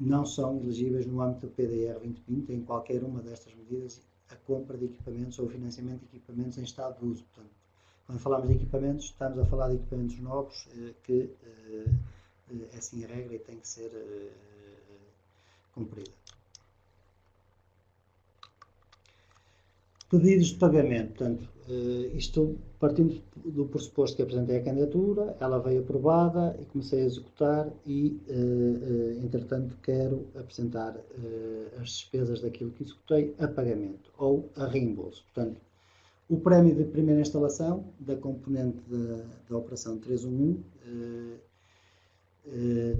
não são elegíveis no âmbito do PDR 2020 em qualquer uma destas medidas a compra de equipamentos ou o financiamento de equipamentos em estado de uso. Portanto, quando falamos de equipamentos, estamos a falar de equipamentos novos que é assim a regra e tem que ser cumprida. Pedidos de pagamento. Portanto, isto partindo do pressuposto que apresentei a candidatura, ela veio aprovada e comecei a executar e, entretanto, quero apresentar as despesas daquilo que executei a pagamento ou a reembolso. Portanto, o prémio de primeira instalação da componente da operação 311,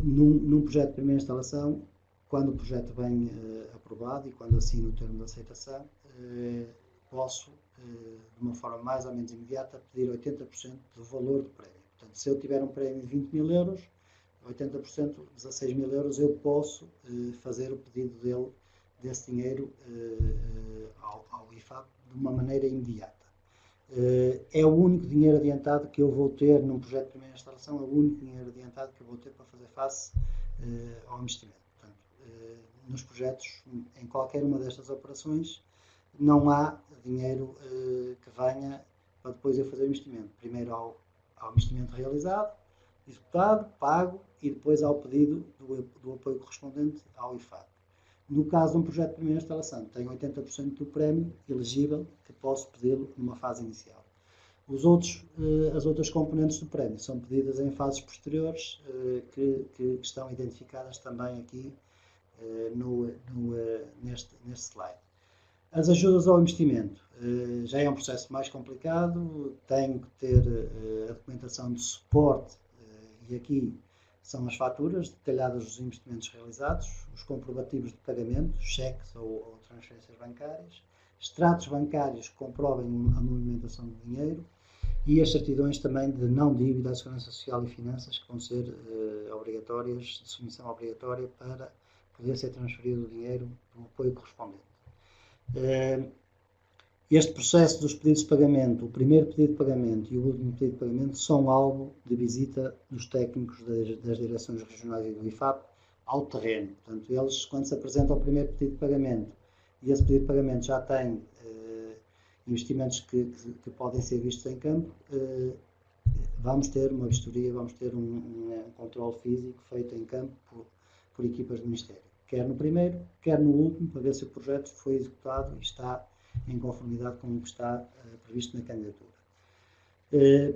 num projeto de primeira instalação, quando o projeto vem aprovado e quando assino o termo de aceitação, posso, de uma forma mais ou menos imediata, pedir 80% do valor do prémio. Portanto, se eu tiver um prémio de 20 mil euros, 80%, 16 mil euros, eu posso fazer o pedido desse dinheiro ao IFAP de uma maneira imediata. É o único dinheiro adiantado que eu vou ter num projeto de primeira instalação, é o único dinheiro adiantado que eu vou ter para fazer face ao investimento. Portanto, nos projetos, em qualquer uma destas operações, não há dinheiro que venha para depois eu fazer o investimento. Primeiro ao investimento realizado, executado, pago, e depois ao pedido do apoio correspondente ao IFAP. No caso de um projeto de primeira instalação, tenho 80% do prémio elegível que posso pedi-lo numa fase inicial. As outras componentes do prémio são pedidas em fases posteriores que estão identificadas também aqui neste slide. As ajudas ao investimento já é um processo mais complicado, tenho que ter a documentação de suporte e aqui são as faturas detalhadas dos investimentos realizados, os comprovativos de pagamento, cheques ou transferências bancárias, extratos bancários que comprovem a movimentação de dinheiro e as certidões também de não dívida à Segurança Social e Finanças, que vão ser obrigatórias, de submissão obrigatória para poder ser transferido o dinheiro do apoio correspondente. Este processo dos pedidos de pagamento, o primeiro pedido de pagamento e o último pedido de pagamento, são alvo de visita dos técnicos das direções regionais e do IFAP ao terreno. Portanto, eles, quando se apresentam ao primeiro pedido de pagamento e esse pedido de pagamento já tem investimentos que podem ser vistos em campo, vamos ter uma vistoria, vamos ter um controle físico feito em campo por equipas do Ministério, quer no primeiro, quer no último, para ver se o projeto foi executado e está em conformidade com o que está previsto na candidatura.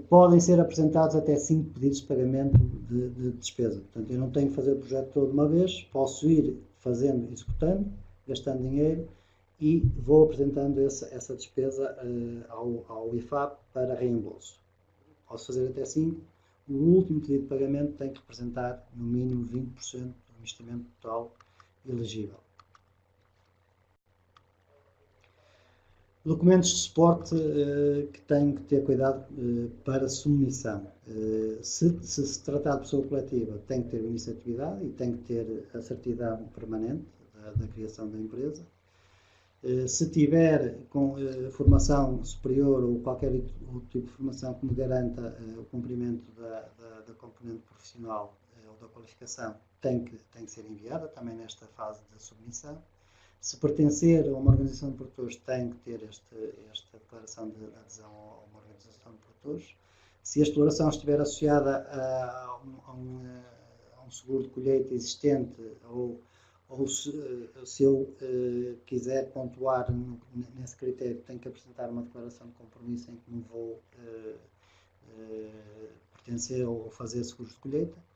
Podem ser apresentados até 5 pedidos de pagamento de despesa. Portanto, eu não tenho que fazer o projeto todo de uma vez, posso ir fazendo, executando, gastando dinheiro e vou apresentando essa despesa ao IFAP para reembolso. Posso fazer até 5. O último pedido de pagamento tem que representar no mínimo 20% do investimento total elegível. Documentos de suporte que tenho que ter cuidado para submissão. Se tratar de pessoa coletiva, tem que ter o início de atividade e tem que ter a certidão permanente da criação da empresa. Se tiver com formação superior ou qualquer outro tipo de formação que me garanta o cumprimento da componente profissional ou da qualificação, tem que ser enviada também nesta fase de submissão. Se pertencer a uma organização de produtores, tem que ter esta declaração de adesão a uma organização de produtores. Se a exploração estiver associada a um seguro de colheita existente ou se eu quiser pontuar nesse critério, tenho que apresentar uma declaração de compromisso em que me vou pertencer ou fazer seguros de colheita.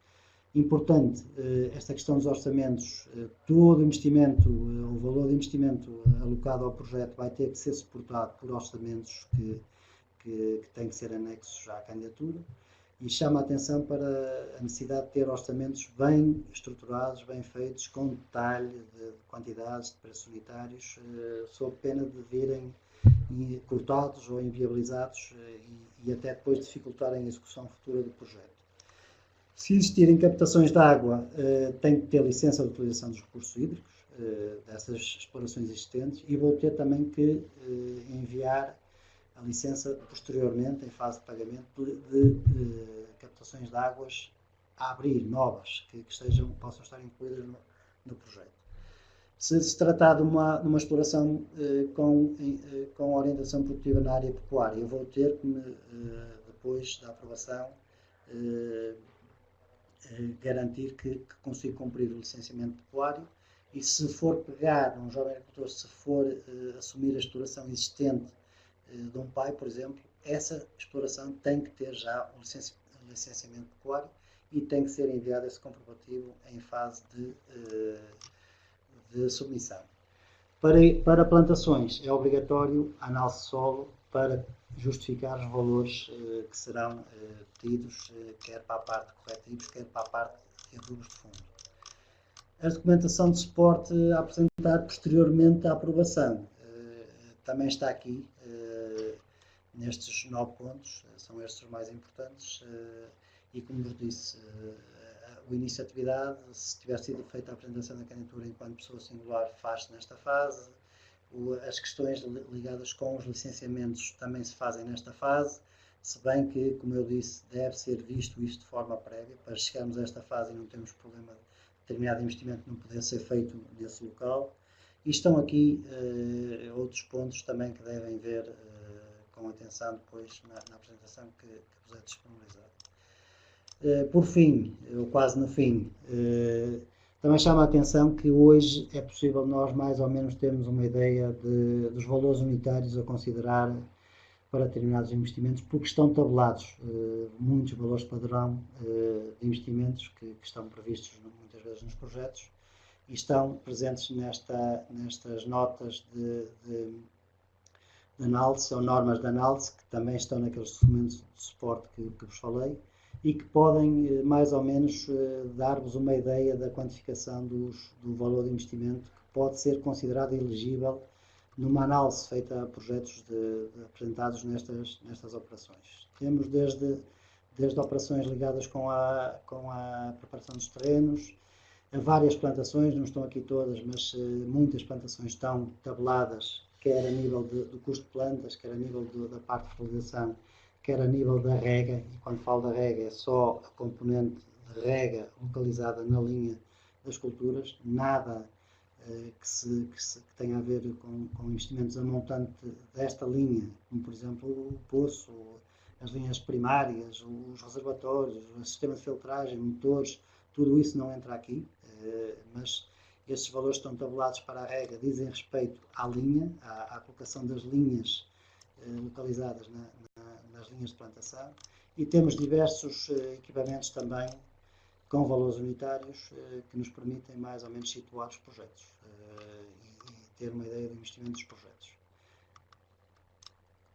Importante, esta questão dos orçamentos, todo o investimento, o valor de investimento alocado ao projeto vai ter que ser suportado por orçamentos que têm que ser anexos à candidatura, e chama a atenção para a necessidade de ter orçamentos bem estruturados, bem feitos, com detalhe de quantidades, de preços unitários, sob pena de virem cortados ou inviabilizados e até depois dificultarem a execução futura do projeto. Se existirem captações de água, tem que ter licença de utilização dos recursos hídricos, dessas explorações existentes, e vou ter também que enviar a licença posteriormente, em fase de pagamento, de captações de águas a abrir, novas, que possam estar incluídas no projeto. Se se tratar de uma exploração com orientação produtiva na área pecuária, eu vou ter que, depois da aprovação, garantir que consigo cumprir o licenciamento pecuário, e se for pegar um jovem agricultor, se for assumir a exploração existente de um pai, por exemplo, essa exploração tem que ter já o licenciamento pecuário e tem que ser enviado esse comprovativo em fase de submissão. Para plantações é obrigatório a análise de solo para justificar os valores que serão pedidos, quer para a parte de corretivos, quer para a parte de adubos de fundo. A documentação de suporte a apresentar posteriormente à aprovação também está aqui, nestes 9 pontos, são estes os mais importantes, e como vos disse, o início de atividade, se tiver sido feita a apresentação da candidatura enquanto pessoa singular, faz-se nesta fase. As questões ligadas com os licenciamentos também se fazem nesta fase, se bem que, como eu disse, deve ser visto isto de forma prévia, para chegarmos a esta fase e não termos problema de determinado investimento não poder ser feito nesse local. E estão aqui outros pontos também que devem ver com atenção depois na apresentação que vos é disponibilizada. Por fim, ou quase no fim, também chama a atenção que hoje é possível nós mais ou menos termos uma ideia dos valores unitários a considerar para determinados investimentos, porque estão tabelados muitos valores padrão de investimentos que estão previstos muitas vezes nos projetos e estão presentes nestas notas de análise ou normas de análise, que também estão naqueles documentos de suporte que vos falei, e que podem mais ou menos dar-vos uma ideia da quantificação do valor de investimento que pode ser considerado elegível numa análise feita a projetos apresentados nestas operações. Temos desde operações ligadas com a preparação dos terrenos, a várias plantações, não estão aqui todas, mas muitas plantações estão tabeladas, quer a nível do custo de plantas, quer a nível da parte de fertilização, quer a nível da rega, e quando falo da rega é só a componente de rega localizada na linha das culturas, nada que tenha a ver com investimentos a montante desta linha, como por exemplo o poço, as linhas primárias, os reservatórios, o sistema de filtragem, motores, tudo isso não entra aqui, mas estes valores estão tabulados para a rega, dizem respeito à linha, à colocação das linhas localizadas nas linhas de plantação, e temos diversos equipamentos também com valores unitários que nos permitem mais ou menos situar os projetos e ter uma ideia do investimento dos projetos.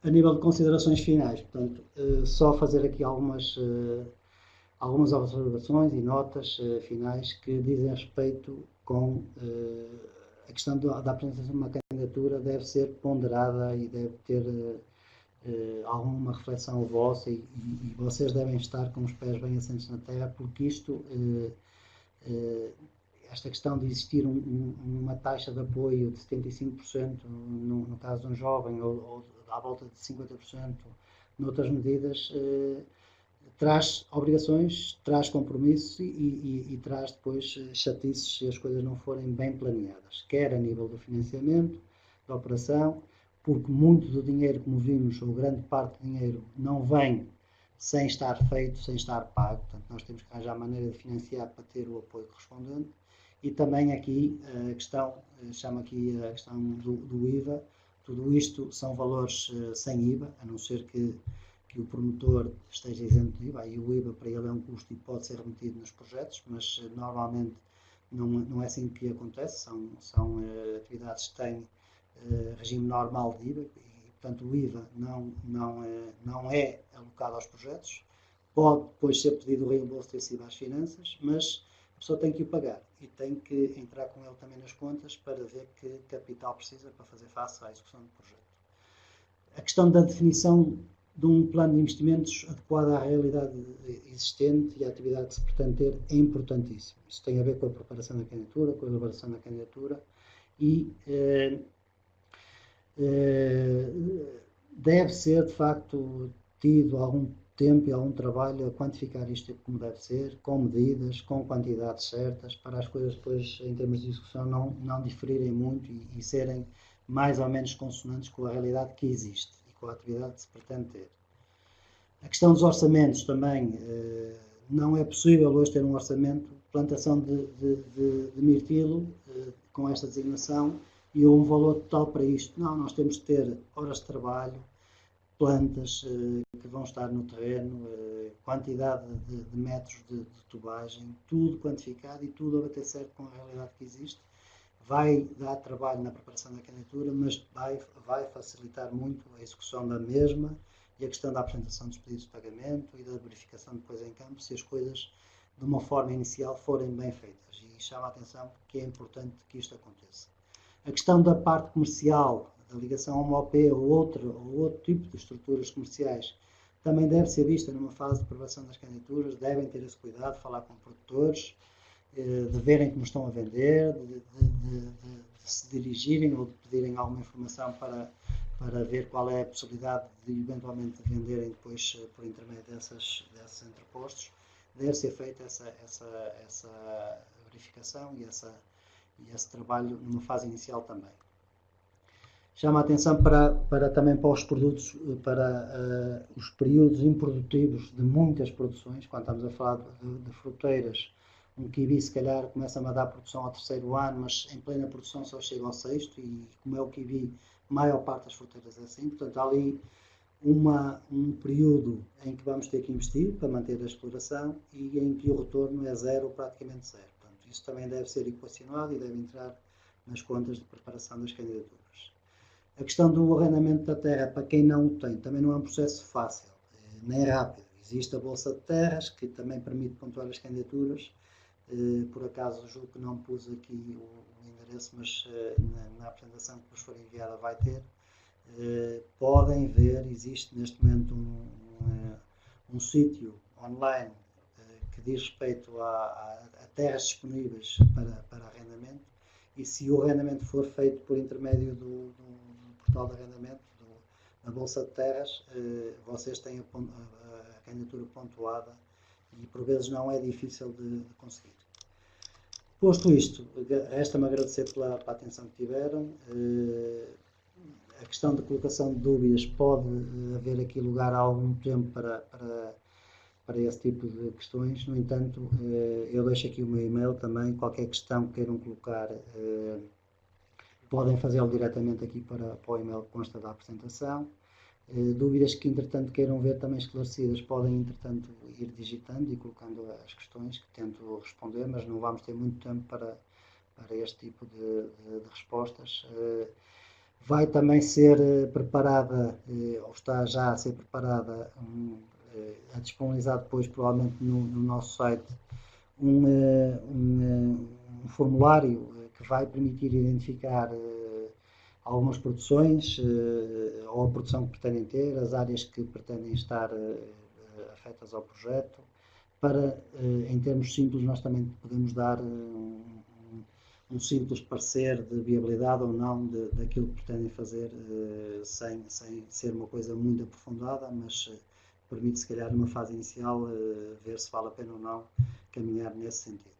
A nível de considerações finais, portanto, só fazer aqui algumas observações e notas finais que dizem respeito com a questão da apresentação de uma candidatura deve ser ponderada e deve ter alguma reflexão vossa e vocês devem estar com os pés bem assentes na terra, porque esta questão de existir uma taxa de apoio de 75% no caso de um jovem ou à volta de 50% noutras medidas, traz obrigações, traz compromissos e traz depois chatices se as coisas não forem bem planeadas, quer a nível do financiamento, da operação, porque muito do dinheiro, como vimos, ou grande parte do dinheiro, não vem sem estar feito, sem estar pago. Portanto, nós temos que arranjar maneira de financiar para ter o apoio correspondente. E também aqui a questão, chamo aqui a questão do IVA. Tudo isto são valores sem IVA, a não ser que o promotor esteja isento de IVA, e o IVA para ele é um custo e pode ser remetido nos projetos, mas normalmente não é assim que acontece, são atividades que têm regime normal de IVA e, portanto, o IVA não é alocado aos projetos. Pode depois ser pedido o reembolso desse IVA às finanças, mas a pessoa tem que o pagar e tem que entrar com ele também nas contas para ver que capital precisa para fazer face à execução do projeto. A questão da definição de um plano de investimentos adequado à realidade existente e à atividade que se pretende ter é importantíssimo. Isso tem a ver com a preparação da candidatura, com a elaboração da candidatura e deve ser, de facto, tido algum tempo e algum trabalho a quantificar isto como deve ser, com medidas, com quantidades certas, para as coisas depois, em termos de execução, não diferirem muito e serem mais ou menos consonantes com a realidade que existe e com a atividade que se pretende ter. A questão dos orçamentos também, não é possível hoje ter um orçamento de plantação de mirtilo com esta designação e um valor total para isto. Não, nós temos que ter horas de trabalho, plantas que vão estar no terreno, quantidade de metros de tubagem, tudo quantificado e tudo a bater certo com a realidade que existe. Vai dar trabalho na preparação da candidatura, mas vai facilitar muito a execução da mesma e a questão da apresentação dos pedidos de pagamento e da verificação depois em campo, se as coisas de uma forma inicial forem bem feitas. E chama a atenção que é importante que isto aconteça. A questão da parte comercial, da ligação a uma OP ou outro tipo de estruturas comerciais, também deve ser vista numa fase de aprovação das candidaturas, devem ter esse cuidado, falar com produtores, de verem como estão a vender, de se dirigirem ou de pedirem alguma informação para ver qual é a possibilidade de eventualmente venderem depois por intermédio desses entrepostos. Deve ser feita essa verificação e esse trabalho numa fase inicial também. Chama a atenção também para os produtos, para os períodos improdutivos de muitas produções. Quando estamos a falar de fruteiras, um kiwi se calhar começa a dar produção ao 3º ano, mas em plena produção só chega ao 6º, e como é o kiwi, a maior parte das fruteiras é assim. Portanto, há ali um período em que vamos ter que investir para manter a exploração e em que o retorno é zero ou praticamente zero. Portanto, isso também deve ser equacionado e deve entrar nas contas de preparação das candidaturas. A questão do arrendamento da terra, para quem não o tem, também não é um processo fácil, nem rápido. Existe a Bolsa de Terras, que também permite pontuar as candidaturas. Por acaso, julgo que não pus aqui o endereço, mas na apresentação que vos for enviada vai ter. Podem ver, existe neste momento um sítio online que diz respeito a terras disponíveis para arrendamento, e se o arrendamento for feito por intermédio do portal de arrendamento, da Bolsa de Terras, vocês têm a candidatura pontuada e por vezes não é difícil de conseguir. Posto isto, resta-me agradecer pela atenção que tiveram. A questão da colocação de dúvidas pode haver aqui lugar há algum tempo para esse tipo de questões. No entanto, eu deixo aqui o meu e-mail também. Qualquer questão que queiram colocar, podem fazê-lo diretamente aqui para o e-mail que consta da apresentação. Dúvidas que, entretanto, queiram ver também esclarecidas, podem, entretanto, ir digitando e colocando as questões que tento responder, mas não vamos ter muito tempo para este tipo de respostas. Vai também ser preparada, ou está já a ser preparada, a disponibilizar depois, provavelmente, no nosso site, um formulário que vai permitir identificar algumas produções ou a produção que pretendem ter, as áreas que pretendem estar afetas ao projeto, para, em termos simples, nós também podemos dar um simples parecer de viabilidade ou não daquilo que pretendem fazer, sem ser uma coisa muito aprofundada, mas permite, se calhar, numa fase inicial, ver se vale a pena ou não caminhar nesse sentido.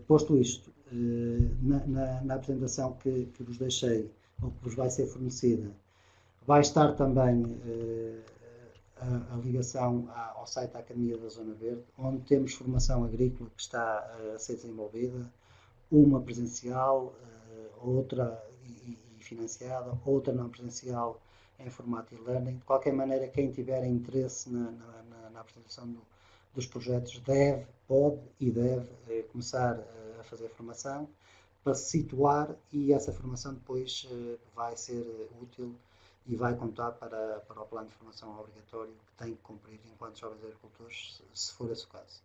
Posto isto, na apresentação que vos deixei, ou que vos vai ser fornecida, vai estar também a ligação ao site da Academia da Zona Verde, onde temos formação agrícola que está a ser desenvolvida, uma presencial, outra e financiada, outra não presencial em formato e-learning. De qualquer maneira, quem tiver interesse na apresentação dos projetos pode e deve começar a fazer formação para se situar, e essa formação depois vai ser útil e vai contar para o plano de formação obrigatório que tem que cumprir enquanto jovens agricultores, se for esse o caso.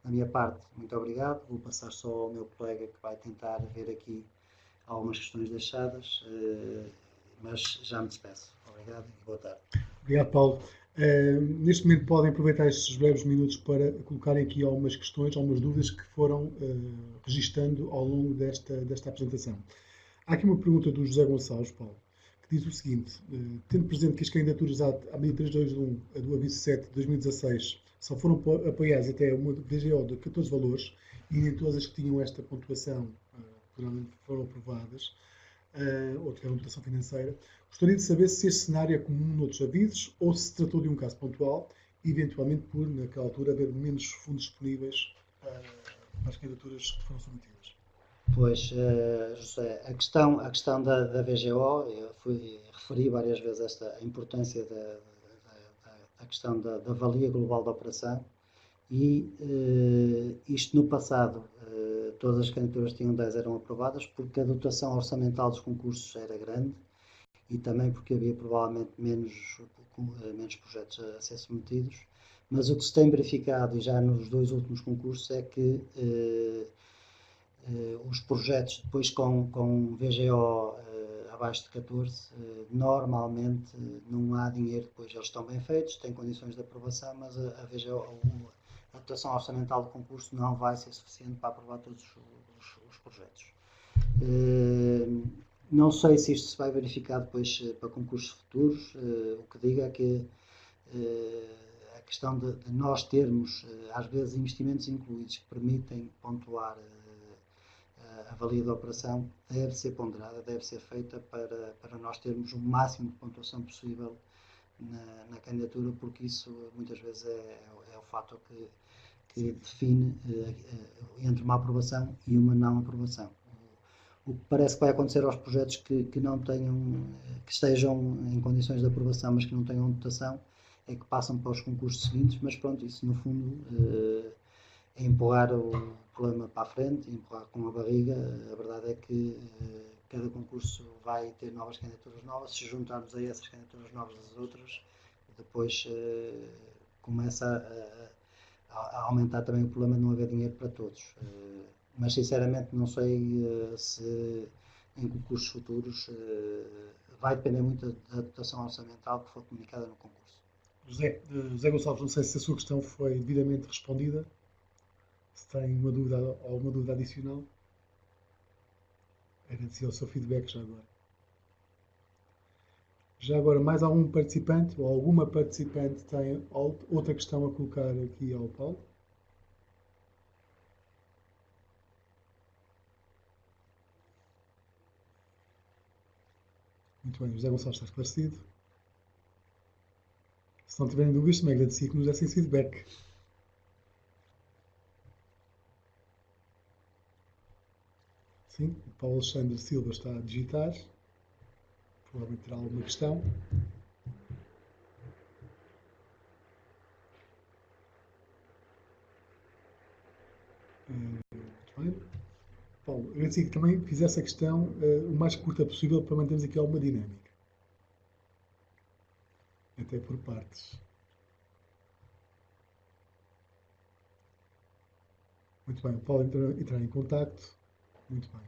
Da minha parte, muito obrigado. Vou passar só ao meu colega que vai tentar ver aqui algumas questões deixadas, mas já me despeço. Obrigado e boa tarde. Obrigado, Paulo. Neste momento podem aproveitar estes breves minutos para colocarem aqui algumas questões, algumas dúvidas que foram registando ao longo desta apresentação. Há aqui uma pergunta do José Gonçalves, Paulo, que diz o seguinte: tendo presente que as candidaturas à medida 321 do aviso 7 de 2016 só foram apoiadas até uma VGO de 14 valores, e nem todas as que tinham esta pontuação foram aprovadas, ou tiveram dotação financeira, gostaria de saber se este cenário é comum noutros avisos ou se tratou de um caso pontual e, eventualmente, por, naquela altura, haver menos fundos disponíveis para as candidaturas que foram submetidas. Pois, José, a questão da VGO, eu referi várias vezes a importância da questão da avalia global da operação, e isto no passado, todas as candidaturas tinham 10 eram aprovadas porque a dotação orçamental dos concursos era grande e também porque havia provavelmente menos projetos a ser submetidos, mas o que se tem verificado, e já nos 2 últimos concursos, é que os projetos depois com VGO abaixo de 14, normalmente não há dinheiro depois. Eles estão bem feitos, têm condições de aprovação, mas a VGO, a dotação orçamental do concurso não vai ser suficiente para aprovar todos os projetos. Não sei se isto se vai verificar depois para concursos futuros. O que digo é que a questão de nós termos, às vezes, investimentos incluídos que permitem pontuar a avalia da operação, deve ser ponderada, deve ser feita para nós termos o máximo de pontuação possível na candidatura, porque isso muitas vezes é o fator que define entre uma aprovação e uma não aprovação. O que parece que vai acontecer aos projetos que não tenham, que estejam em condições de aprovação, mas que não tenham dotação, é que passam para os concursos seguintes, mas pronto, isso no fundo é empurrar o problema para a frente, empurrar com a barriga. A verdade é que cada concurso vai ter novas candidaturas novas. Se juntarmos a essas candidaturas novas das outras, depois começa a aumentar também o problema de não haver dinheiro para todos. mas sinceramente não sei se em concursos futuros vai depender muito da dotação orçamental que for comunicada no concurso. José Gonçalves, não sei se a sua questão foi devidamente respondida, se tem uma dúvida ou alguma dúvida adicional. Agradecer o seu feedback já agora. Já agora, mais algum participante ou alguma participante tem outra questão a colocar aqui ao Paulo? Muito bem, José Gonçalves está esclarecido. Se não tiverem dúvidas, também agradecia que nos dessem feedback. Sim, o Paulo Alexandre Silva está a digitar. Provavelmente terá alguma questão. Muito bem. Paulo, agradecia que também fizesse a questão o mais curta possível para mantermos aqui alguma dinâmica. Até por partes. Muito bem, o Paulo entrar em contacto. Muito bem.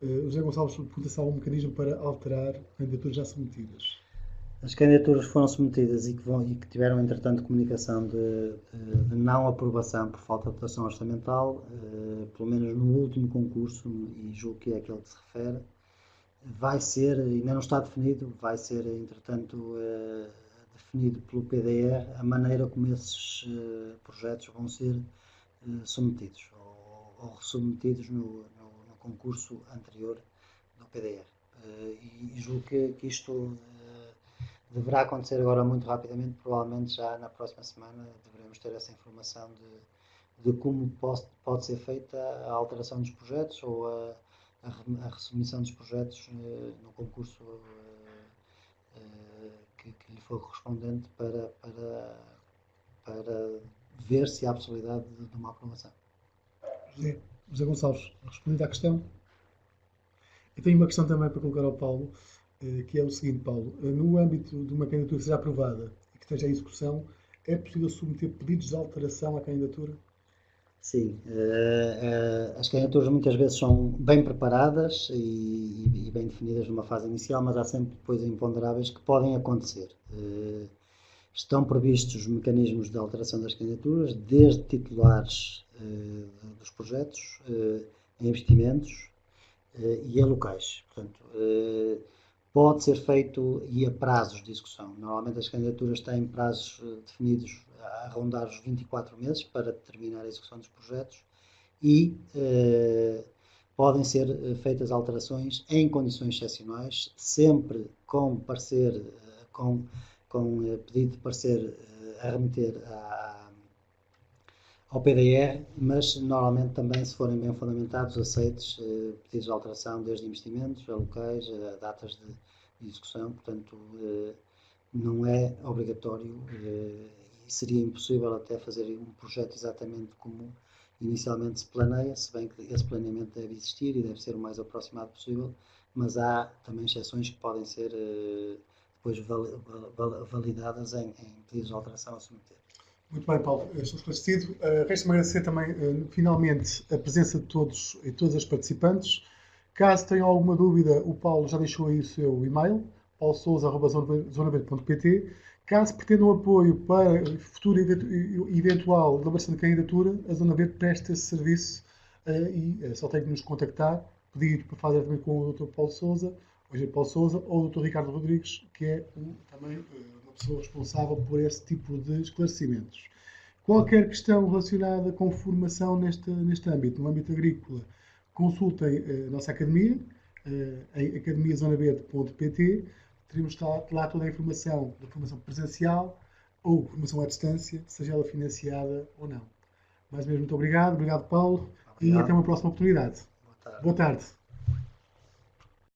O José Gonçalves pergunta-se algum mecanismo para alterar candidaturas já submetidas. As candidaturas foram submetidas e que tiveram, entretanto, comunicação de não aprovação por falta de dotação orçamental, pelo menos no último concurso, e julgo que é aquele que se refere, vai ser, ainda não está definido, vai ser, entretanto, definido pelo PDR a maneira como esses projetos vão ser submetidos ou submetidos no concurso anterior do PDR. E julgo que isto deverá acontecer agora muito rapidamente, provavelmente já na próxima semana deveremos ter essa informação de como pode ser feita a alteração dos projetos ou a resubmissão dos projetos no concurso que lhe for correspondente para ver se há possibilidade de uma aprovação. José Gonçalves, respondendo à questão, eu tenho uma questão também para colocar ao Paulo, que é o seguinte, Paulo. No âmbito de uma candidatura que seja aprovada e que esteja em execução, é possível submeter pedidos de alteração à candidatura? Sim, as candidaturas muitas vezes são bem preparadas e bem definidas numa fase inicial, mas há sempre depois imponderáveis que podem acontecer. Estão previstos mecanismos de alteração das candidaturas, desde titulares dos projetos, a investimentos e a locais. Portanto, pode ser feito e a prazos de execução. Normalmente as candidaturas têm prazos definidos a rondar os 24 meses para determinar a execução dos projetos e podem ser feitas alterações em condições excepcionais, sempre com parecer, com pedido de parecer a remeter ao PDR, mas normalmente também, se forem bem fundamentados, aceites pedidos de alteração desde investimentos a locais, a datas de execução, portanto não é obrigatório e seria impossível até fazer um projeto exatamente como inicialmente se planeia, se bem que esse planeamento deve existir e deve ser o mais aproximado possível, mas há também exceções que podem ser depois validadas em pedidos de alteração a submeter. Muito bem, Paulo, estou esclarecido. Resta-me agradecer também, finalmente, a presença de todos e todas as participantes. Caso tenham alguma dúvida, o Paulo já deixou aí o seu e-mail, paulosouza@zonaverde.pt. Caso pretendam apoio para futuro eventual elaboração de candidatura, a Zona Verde presta esse serviço e só tem que nos contactar, pedir para fazer também com o Dr. Paulo Souza, o Engenheiro Paulo Souza, ou o Dr. Ricardo Rodrigues, que é também uma pessoa responsável por esse tipo de esclarecimentos. Qualquer questão relacionada com formação neste âmbito, no âmbito agrícola, consultem a nossa academia, em academiazonaverde.pt. Teremos lá toda a informação da formação presencial ou formação à distância, seja ela financiada ou não. Mais uma vez, muito obrigado. Obrigado, Paulo. Obrigado. E até uma próxima oportunidade. Boa tarde. Boa tarde.